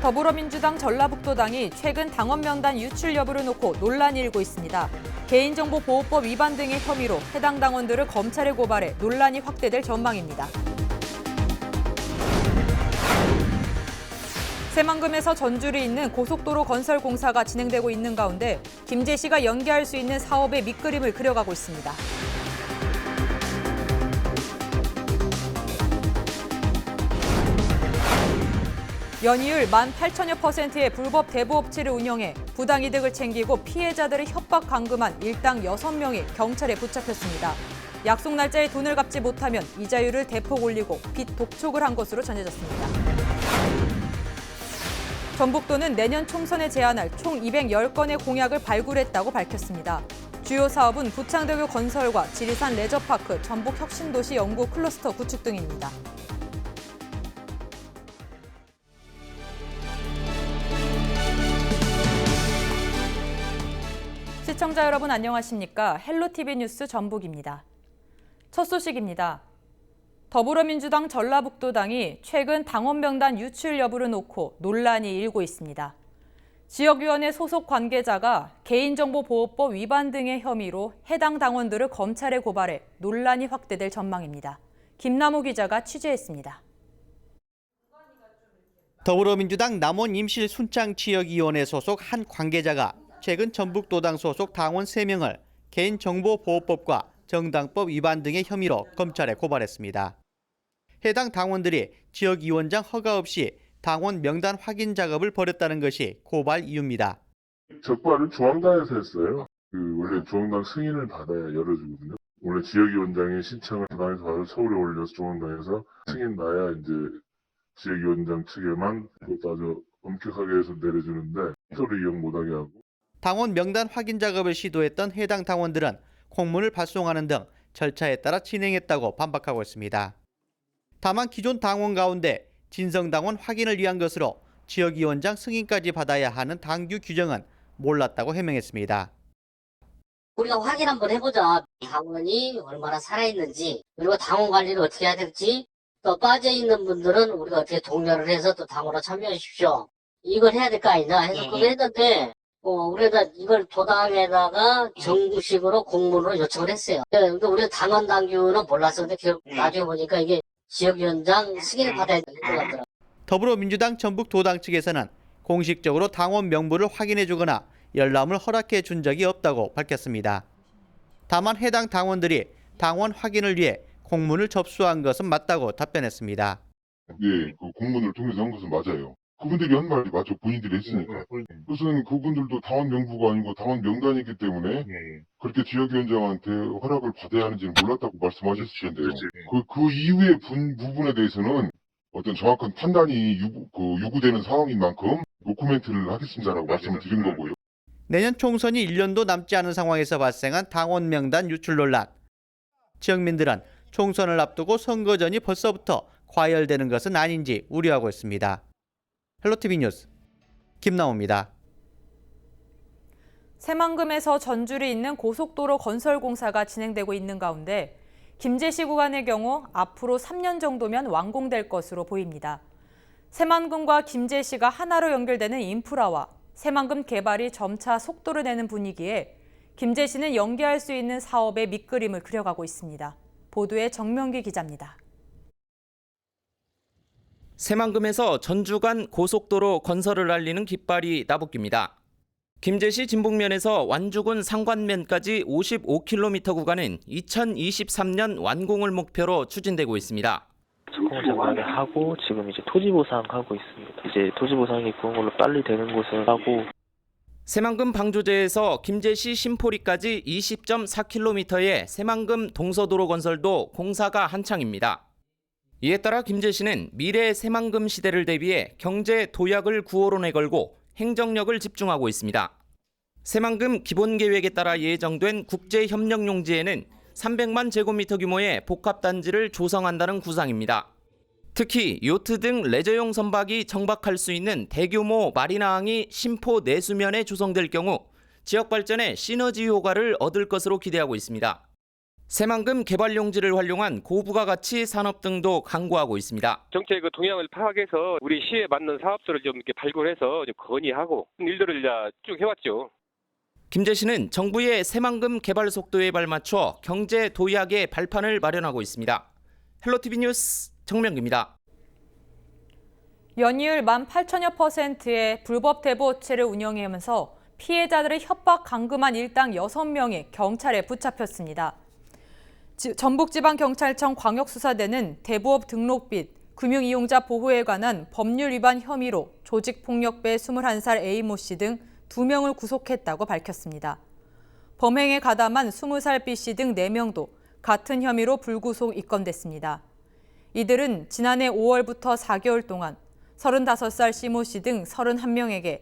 더불어민주당 전라북도당이 최근 당원 명단 유출 여부를 놓고 논란이 일고 있습니다. 개인정보보호법 위반 등의 혐의로 해당 당원들을 검찰에 고발해 논란이 확대될 전망입니다. 새만금에서 전주를 잇는 고속도로 건설 공사가 진행되고 있는 가운데 김제시가 연계할 수 있는 사업의 밑그림을 그려가고 있습니다. 연이을 18,000여%의 불법 대부업체를 운영해 부당이득을 챙기고 피해자들을 협박 감금한 일당 6명이 경찰에 붙잡혔습니다. 약속 날짜에 돈을 갚지 못하면 이자율을 대폭 올리고 빚 독촉을 한 것으로 전해졌습니다. 전북도는 내년 총선에 제안할 총 210건의 공약을 발굴했다고 밝혔습니다. 주요 사업은 부창대교 건설과 지리산 레저파크, 전북혁신도시 연구 클러스터 구축 등입니다. 시청자 여러분 안녕하십니까? 헬로티비 뉴스 전북입니다. 첫 소식입니다. 더불어민주당 전라북도당이 최근 당원 명단 유출 여부를 놓고 논란이 일고 있습니다. 지역위원회 소속 관계자가 개인정보보호법 위반 등의 혐의로 해당 당원들을 검찰에 고발해 논란이 확대될 전망입니다. 김남호 기자가 취재했습니다. 더불어민주당 남원 임실 순창지역위원회 소속 한 관계자가 최근 전북도당 소속 당원 3명을 개인정보보호법과 정당법 위반 등의 혐의로 검찰에 고발했습니다. 해당 당원들이 지역위원장 허가 없이 당원 명단 확인 작업을 벌였다는 것이 고발 이유입니다. 적발은 중앙당에서 했어요. 원래 중앙당 승인을 받아야 열어주거든요. 원래 지역위원장이 신청을 당에서 받아서 서울에 올려서 중앙당에서 승인 나야 이제 지역위원장 측에만 그것도 아주 엄격하게 해서 내려주는데 서류 이용 못하게 하고. 당원 명단 확인 작업을 시도했던 해당 당원들은 공문을 발송하는 등 절차에 따라 진행했다고 반박하고 있습니다. 다만 기존 당원 가운데 진성당원 확인을 위한 것으로 지역위원장 승인까지 받아야 하는 당규 규정은 몰랐다고 해명했습니다. 우리가 확인 한번 해보자. 당원이 얼마나 살아있는지, 그리고 당원 관리를 어떻게 해야 될지, 또 빠져있는 분들은 우리가 어떻게 독려를 해서 또 당원으로 참여해 주십시오. 이걸 해야 될 거 아니냐 해서 그걸 했는데, 우리가 이걸 도당에다가 정부식으로 공문으로 요청을 했어요. 근데 우리가 당원 당규는 몰랐었는데 결국 나중에 보니까 이게 지역위원장 승인을 받아야 되는 것 같더라고요. 더불어민주당 전북도당 측에서는 공식적으로 당원 명부를 확인해주거나 열람을 허락해 준 적이 없다고 밝혔습니다. 다만 해당 당원들이 당원 확인을 위해 공문을 접수한 것은 맞다고 답변했습니다. 예, 그 공문을 통해서 한 것은 맞아요. 그분들이 한 말이 맞죠. 본인들이 했으니까. 그것은 그분들도 당원 명부가 아니고 당원 명단이기 때문에 그렇게 지역위원장한테 허락을 받아야 하는지는 몰랐다고 말씀하셨을 텐데요. 그 이후의 부분에 대해서는 어떤 정확한 판단이 요구되는 상황인 만큼 노코멘트를 하겠습니다라고 말씀을 드린 거고요. 내년 총선이 1년도 남지 않은 상황에서 발생한 당원 명단 유출 논란. 지역민들은 총선을 앞두고 선거전이 벌써부터 과열되는 것은 아닌지 우려하고 있습니다. 헬로티비 뉴스 김나호입니다. 새만금에서 전주를 잇는 고속도로 건설 공사가 진행되고 있는 가운데 김제시 구간의 경우 앞으로 3년 정도면 완공될 것으로 보입니다. 새만금과 김제시가 하나로 연결되는 인프라와 새만금 개발이 점차 속도를 내는 분위기에 김제시는 연계할 수 있는 사업의 밑그림을 그려가고 있습니다. 보도에 정명기 기자입니다. 새만금에서 전주 간 고속도로 건설을 알리는 깃발이 나부낍니다. 김제시 진북면에서 완주군 상관면까지 55km 구간은 2023년 완공을 목표로 추진되고 있습니다. 착공을 작년에 하고 지금 이제 토지 보상하고 있습니다. 이제 토지 보상이 그걸로 빨리 되는 곳을 하고. 새만금 방조제에서 김제시 신포리까지 20.4km의 새만금 동서도로 건설도 공사가 한창입니다. 이에 따라 김제시는 미래 새만금 시대를 대비해 경제 도약을 구호로 내걸고 행정력을 집중하고 있습니다. 새만금 기본계획에 따라 예정된 국제협력용지에는 300만 제곱미터 규모의 복합단지를 조성한다는 구상입니다. 특히 요트 등 레저용 선박이 정박할 수 있는 대규모 마리나항이 신포 내수면에 조성될 경우 지역 발전에 시너지 효과를 얻을 것으로 기대하고 있습니다. 새만금 개발 용지를 활용한 고부가가치 산업 등도 강구하고 있습니다. 정책의 그 동향을 파악해서 우리 시에 맞는 사업소를 좀 이렇게 발굴해서 좀 건의하고 일들을 쭉 해왔죠. 김제시는 정부의 새만금 개발 속도에 발맞춰 경제 도약의 발판을 마련하고 있습니다. 헬로티비 뉴스 정명기입니다. 연이을 18,000여%의 불법 대부업체를 운영하면서 피해자들을 협박 감금한 일당 6명이 경찰에 붙잡혔습니다. 전북지방경찰청 광역수사대는 대부업 등록 및 금융이용자 보호에 관한 법률 위반 혐의로 조직폭력배 21살 A모 씨 등 2명을 구속했다고 밝혔습니다. 범행에 가담한 20살 B씨 등 4명도 같은 혐의로 불구속 입건됐습니다. 이들은 지난해 5월부터 4개월 동안 35살 C모 씨 등 31명에게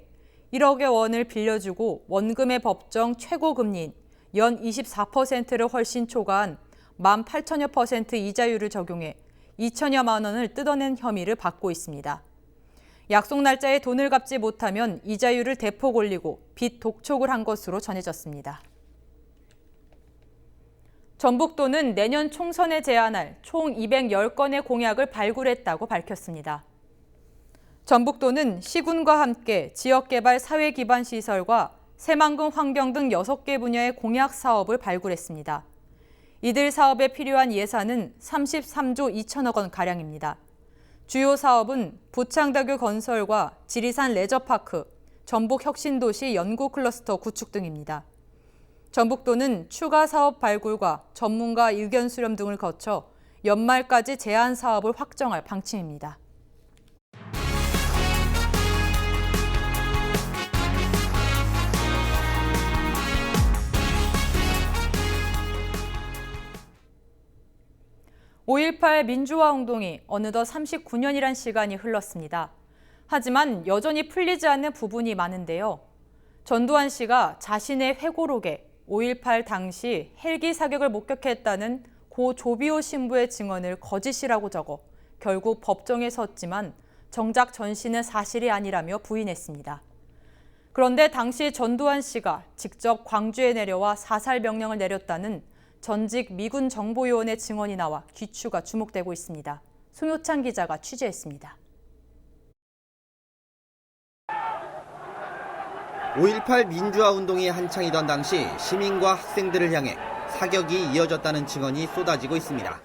1억여 원을 빌려주고 원금의 법정 최고 금리인 연 24%를 훨씬 초과한 18,000여% 이자율을 적용해 2천여만 원을 뜯어낸 혐의를 받고 있습니다. 약속 날짜에 돈을 갚지 못하면 이자율을 대폭 올리고 빚 독촉을 한 것으로 전해졌습니다. 전북도는 내년 총선에 제안할 총 210건의 공약을 발굴했다고 밝혔습니다. 전북도는 시군과 함께 지역개발 사회기반 시설과 새만금 환경 등 6개 분야의 공약 사업을 발굴했습니다. 이들 사업에 필요한 예산은 33조 2천억 원가량입니다. 주요 사업은 부창대교 건설과 지리산 레저파크, 전북혁신도시 연구클러스터 구축 등입니다. 전북도는 추가 사업 발굴과 전문가 의견 수렴 등을 거쳐 연말까지 제안 사업을 확정할 방침입니다. (5.18) 민주화 운동이 어느덧 39년이란 시간이 흘렀습니다. 하지만 여전히 풀리지 않는 부분이 많은데요. 전두환 씨가 자신의 회고록에 5.18 당시 헬기 사격을 목격했다는 고 조비오 신부의 증언을 거짓이라고 적어 결국 법정에 섰지만 정작 전 씨는 사실이 아니라며 부인했습니다. 그런데 당시 전두환 씨가 직접 광주에 내려와 사살 명령을 내렸다는 전직 미군 정보요원의 증언이 나와 귀추가 주목되고 있습니다. 송효찬 기자가 취재했습니다. 5.18 민주화 운동이 한창이던 당시 시민과 학생들을 향해 사격이 이어졌다는 증언이 쏟아지고 있습니다.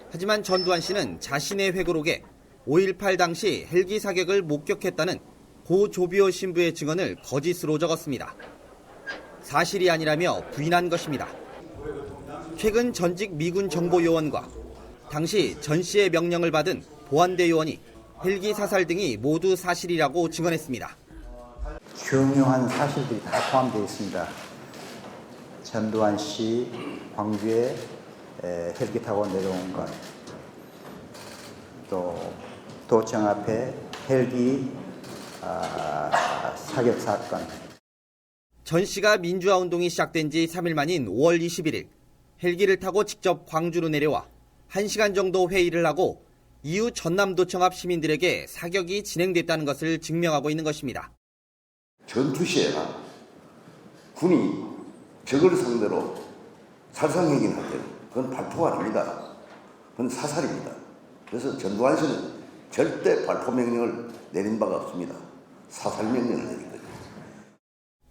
하지만 전두환 씨는 자신의 회고록에 5.18 당시 헬기 사격을 목격했다는 고 조비오 신부의 증언을 거짓으로 적었습니다. 사실이 아니라며 부인한 것입니다. 최근 전직 미군 정보요원과 당시 전 씨의 명령을 받은 보안대 요원이 헬기 사살 등이 모두 사실이라고 증언했습니다. 중요한 사실들이 다 포함되어 있습니다. 전두환 씨 광주에 헬기 타고 내려온 것, 또 도청 앞에 헬기 사격 사건. 전 씨가 민주화 운동이 시작된 지 3일 만인 5월 21일 헬기를 타고 직접 광주로 내려와 1시간 정도 회의를 하고 이후 전남도청 앞 시민들에게 사격이 진행됐다는 것을 증명하고 있는 것입니다. 전투 시에나 군이 적을 상대로 살상행위를 할 때는 그건 발포가 아닙니다. 그건 사살입니다. 그래서 전두환 씨는 절대 발포 명령을 내린 바가 없습니다. 사살 명령을 내린 거죠.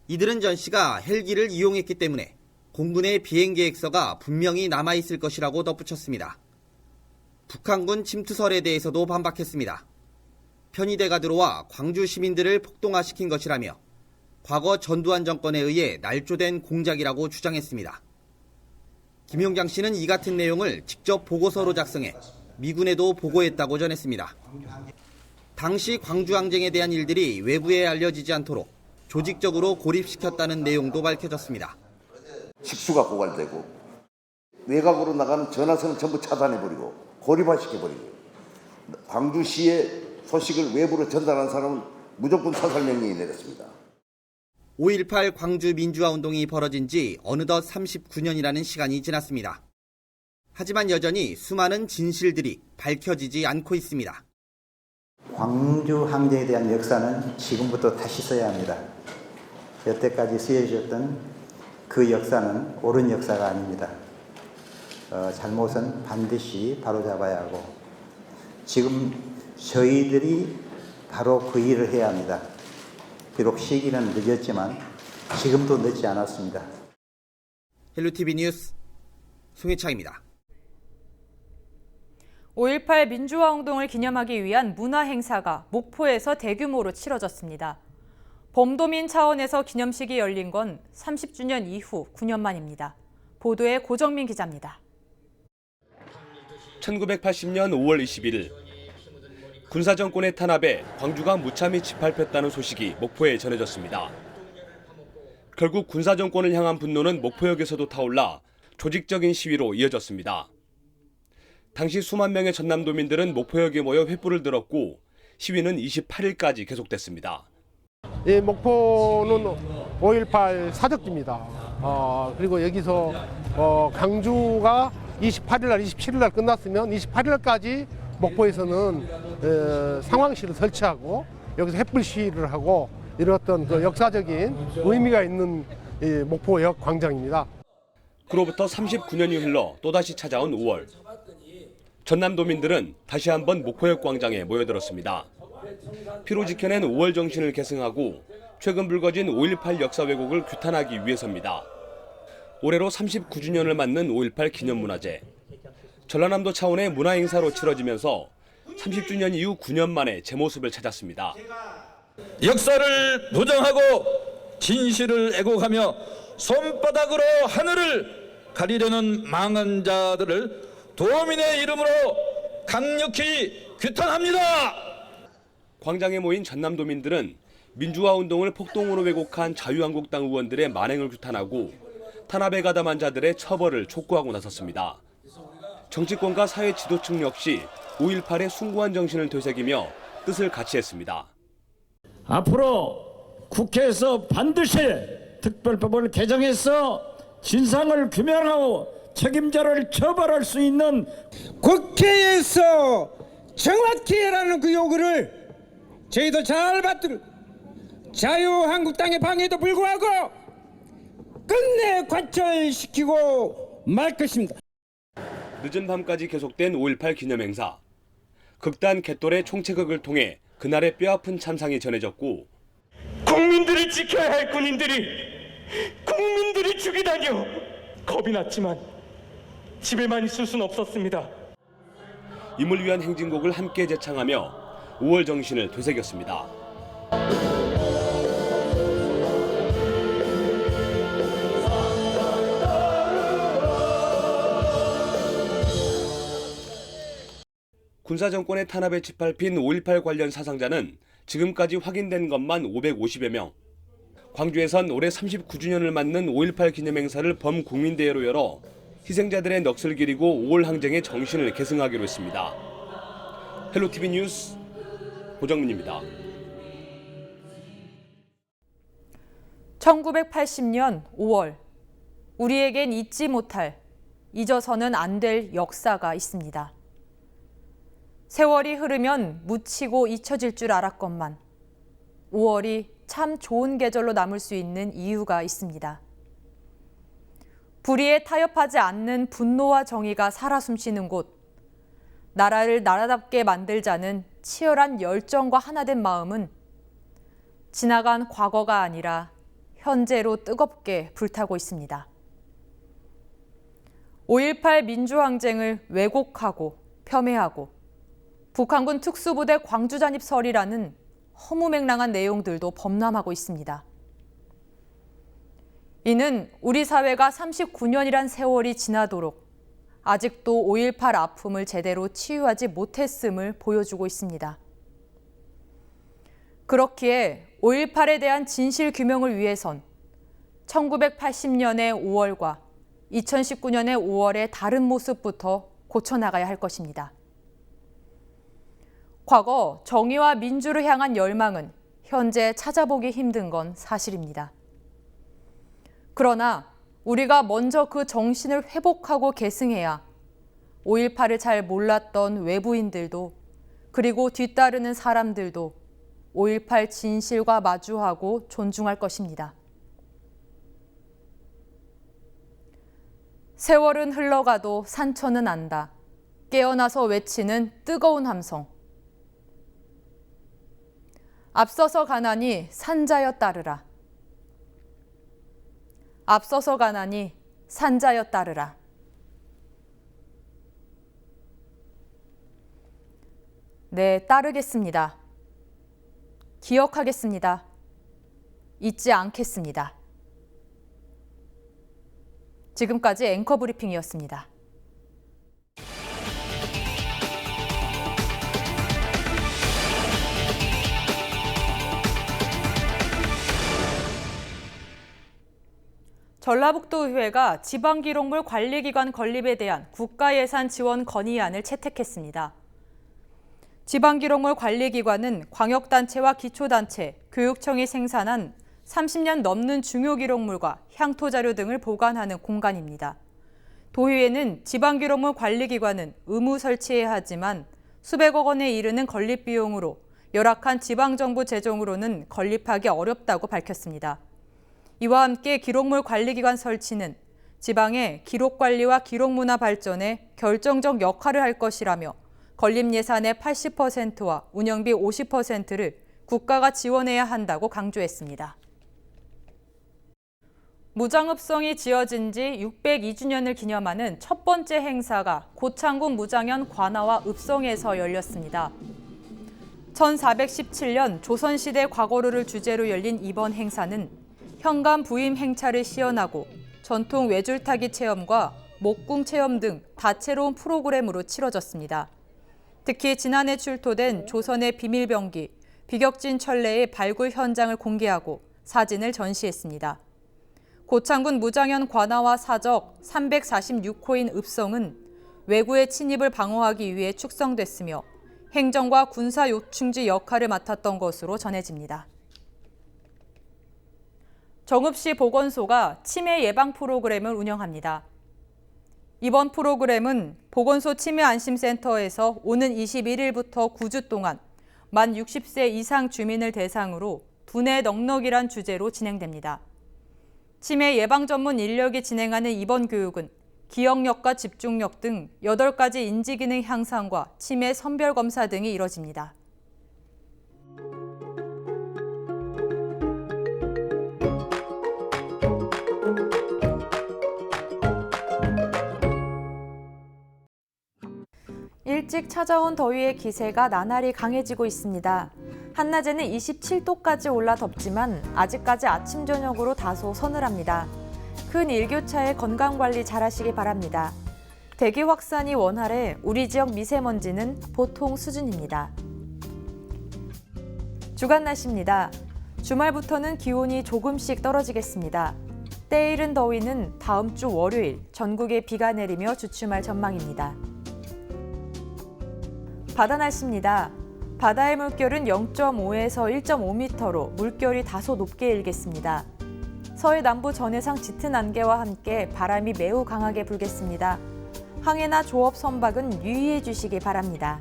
이들은 전 씨가 헬기를 이용했기 때문에 공군의 비행 계획서가 분명히 남아있을 것이라고 덧붙였습니다. 북한군 침투설에 대해서도 반박했습니다. 편의대가 들어와 광주 시민들을 폭동화시킨 것이라며 과거 전두환 정권에 의해 날조된 공작이라고 주장했습니다. 김용장 씨는 이 같은 내용을 직접 보고서로 작성해 미군에도 보고했다고 전했습니다. 당시 광주항쟁에 대한 일들이 외부에 알려지지 않도록 조직적으로 고립시켰다는 내용도 밝혀졌습니다. 식수가 고갈되고 외곽으로 나가는 전화선을 전부 차단해버리고 고립화시켜버리고 광주시의 소식을 외부로 전달한 사람은 무조건 사살 명령이 내렸습니다. 5.18 광주 민주화 운동이 벌어진 지 어느덧 39년이라는 시간이 지났습니다. 하지만 여전히 수많은 진실들이 밝혀지지 않고 있습니다. 광주 항쟁에 대한 역사는 지금부터 다시 써야 합니다. 여태까지 쓰여졌던 그 역사는 옳은 역사가 아닙니다. 잘못은 반드시 바로잡아야 하고 지금 저희들이 바로 그 일을 해야 합니다. 비록 시기는 늦었지만 지금도 늦지 않았습니다. 헬로티비 뉴스 송혜창입니다. 5.18 민주화 운동을 기념하기 위한 문화 행사가 목포에서 대규모로 치러졌습니다. 범도민 차원에서 기념식이 열린 건 30주년 이후 9년 만입니다. 보도에 고정민 기자입니다. 1980년 5월 21일 군사정권의 탄압에 광주가 무참히 짓밟혔다는 소식이 목포에 전해졌습니다. 결국 군사정권을 향한 분노는 목포역에서도 타올라 조직적인 시위로 이어졌습니다. 당시 수만 명의 전남도민들은 목포역에 모여 횃불을 들었고 시위는 28일까지 계속됐습니다. 목포는 5.18 사적지입니다. 그리고 여기서 강주가 28일날, 27일날 끝났으면 28일까지 목포에서는 상황실을 설치하고 여기서 횃불 시위를 하고 이런 어떤 그 역사적인 의미가 있는 목포역 광장입니다. 그로부터 39년이 흘러 또다시 찾아온 5월. 전남도민들은 다시 한번 목포역 광장에 모여들었습니다. 피로 지켜낸 5월 정신을 계승하고 최근 불거진 5.18 역사 왜곡을 규탄하기 위해서입니다. 올해로 39주년을 맞는 5.18 기념문화제. 전라남도 차원의 문화행사로 치러지면서 30주년 이후 9년 만에 제 모습을 찾았습니다. 역사를 부정하고 진실을 애곡하며 손바닥으로 하늘을 가리려는 망한 자들을 도민의 이름으로 강력히 규탄합니다. 광장에 모인 전남도민들은 민주화 운동을 폭동으로 왜곡한 자유한국당 의원들의 만행을 규탄하고 탄압에 가담한 자들의 처벌을 촉구하고 나섰습니다. 정치권과 사회 지도층 역시 5.18의 숭고한 정신을 되새기며 뜻을 같이 했습니다. 앞으로 국회에서 반드시 특별법을 개정해서 진상을 규명하고 책임자를 처벌할 수 있는 국회에서 정확히 해라는 그 요구를 저희도 잘 받들 자유한국당의 방해도 불구하고 끝내 관철시키고 말 것입니다. 늦은 밤까지 계속된 5.18 기념행사. 극단 갯돌의 총체극을 통해 그날의 뼈아픈 참상이 전해졌고 국민들이 지켜야 할 군인들이 국민들이 죽이다니요. 겁이 났지만 집에만 있을 수는 없었습니다. 임을 위한 행진곡을 함께 제창하며 5월 정신을 되새겼습니다. 군사정권의 탄압에 짓밟힌 5.18 관련 사상자는 지금까지 확인된 것만 550여 명. 광주에선 올해 39주년을 맞는 5.18 기념행사를 범국민대회로 열어 희생자들의 넋을 기리고 5월 항쟁의 정신을 계승하기로 했습니다. 헬로티비 뉴스 고정민입니다. 1980년 5월, 우리에겐 잊지 못할, 잊어서는 안 될 역사가 있습니다. 세월이 흐르면 묻히고 잊혀질 줄 알았건만 5월이 참 좋은 계절로 남을 수 있는 이유가 있습니다. 불의에 타협하지 않는 분노와 정의가 살아 숨쉬는 곳, 나라를 나라답게 만들자는 치열한 열정과 하나된 마음은 지나간 과거가 아니라 현재로 뜨겁게 불타고 있습니다. 5.18 민주항쟁을 왜곡하고 폄훼하고 북한군 특수부대 광주 잔입설이라는 허무맹랑한 내용들도 범람하고 있습니다. 이는 우리 사회가 39년이란 세월이 지나도록 아직도 5.18 아픔을 제대로 치유하지 못했음을 보여주고 있습니다. 그렇기에 5.18에 대한 진실 규명을 위해선 1980년의 5월과 2019년의 5월의 다른 모습부터 고쳐나가야 할 것입니다. 과거 정의와 민주를 향한 열망은 현재 찾아보기 힘든 건 사실입니다. 그러나 우리가 먼저 그 정신을 회복하고 계승해야 5.18을 잘 몰랐던 외부인들도 그리고 뒤따르는 사람들도 5.18 진실과 마주하고 존중할 것입니다. 세월은 흘러가도 산천은 안다. 깨어나서 외치는 뜨거운 함성. 앞서서 가나니 산자여 따르라. 앞서서 가나니 산자여 따르라. 네, 따르겠습니다. 기억하겠습니다. 잊지 않겠습니다. 지금까지 앵커 브리핑이었습니다. 전라북도의회가 지방기록물 관리기관 건립에 대한 국가예산 지원 건의안을 채택했습니다. 지방기록물 관리기관은 광역단체와 기초단체, 교육청이 생산한 30년 넘는 중요 기록물과 향토자료 등을 보관하는 공간입니다. 도의회는 지방기록물 관리기관은 의무 설치해야 하지만 수백억 원에 이르는 건립 비용으로 열악한 지방정부 재정으로는 건립하기 어렵다고 밝혔습니다. 이와 함께 기록물 관리기관 설치는 지방의 기록관리와 기록문화 발전에 결정적 역할을 할 것이라며 건립 예산의 80%와 운영비 50%를 국가가 지원해야 한다고 강조했습니다. 무장읍성이 지어진 지 602주년을 기념하는 첫 번째 행사가 고창군 무장현 관아와 읍성에서 열렸습니다. 1417년 조선시대 과거로를 주제로 열린 이번 행사는 현관 부임 행차를 시연하고 전통 외줄타기 체험과 목궁 체험 등 다채로운 프로그램으로 치러졌습니다. 특히 지난해 출토된 조선의 비밀병기, 비격진 천례의 발굴 현장을 공개하고 사진을 전시했습니다. 고창군 무장현 관아와 사적 346호인 읍성은 외구의 침입을 방어하기 위해 축성됐으며 행정과 군사 요충지 역할을 맡았던 것으로 전해집니다. 정읍시 보건소가 치매 예방 프로그램을 운영합니다. 이번 프로그램은 보건소 치매안심센터에서 오는 21일부터 9주 동안 만 60세 이상 주민을 대상으로 두뇌 넉넉이란 주제로 진행됩니다. 치매 예방 전문 인력이 진행하는 이번 교육은 기억력과 집중력 등 8가지 인지기능 향상과 치매 선별 검사 등이 이뤄집니다. 일찍 찾아온 더위의 기세가 나날이 강해지고 있습니다. 한낮에는 27도까지 올라 덥지만 아직까지 아침 저녁으로 다소 서늘합니다. 큰 일교차에 건강관리 잘하시기 바랍니다. 대기 확산이 원활해 우리 지역 미세먼지는 보통 수준입니다. 주간 날씨입니다. 주말부터는 기온이 조금씩 떨어지겠습니다. 때이른 더위는 다음 주 월요일 전국에 비가 내리며 주춤할 전망입니다. 바다 날씨입니다. 바다의 물결은 0.5에서 1.5m로 물결이 다소 높게 일겠습니다. 서해 남부 전해상 짙은 안개와 함께 바람이 매우 강하게 불겠습니다. 항해나 조업 선박은 유의해 주시기 바랍니다.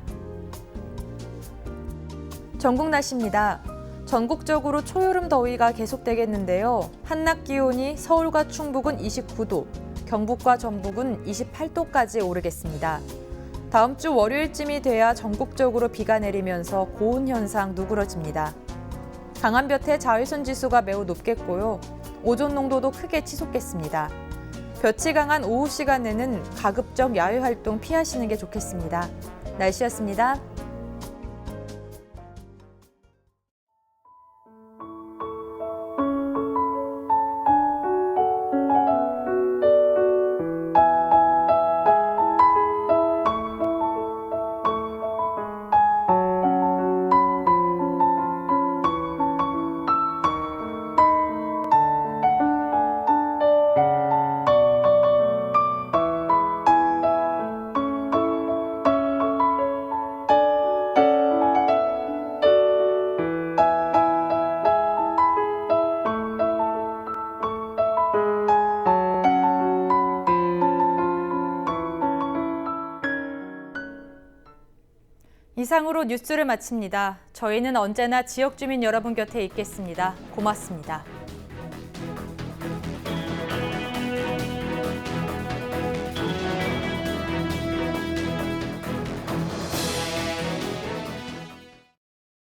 전국 날씨입니다. 전국적으로 초여름 더위가 계속되겠는데요. 한낮 기온이 서울과 충북은 29도, 경북과 전북은 28도까지 오르겠습니다. 다음 주 월요일쯤이 돼야 전국적으로 비가 내리면서 고온 현상 누그러집니다. 강한 볕에 자외선 지수가 매우 높겠고요. 오존 농도도 크게 치솟겠습니다. 볕이 강한 오후 시간에는 가급적 야외 활동 피하시는 게 좋겠습니다. 날씨였습니다. 이상으로 뉴스를 마칩니다. 저희는 언제나 지역 주민 여러분 곁에 있겠습니다. 고맙습니다.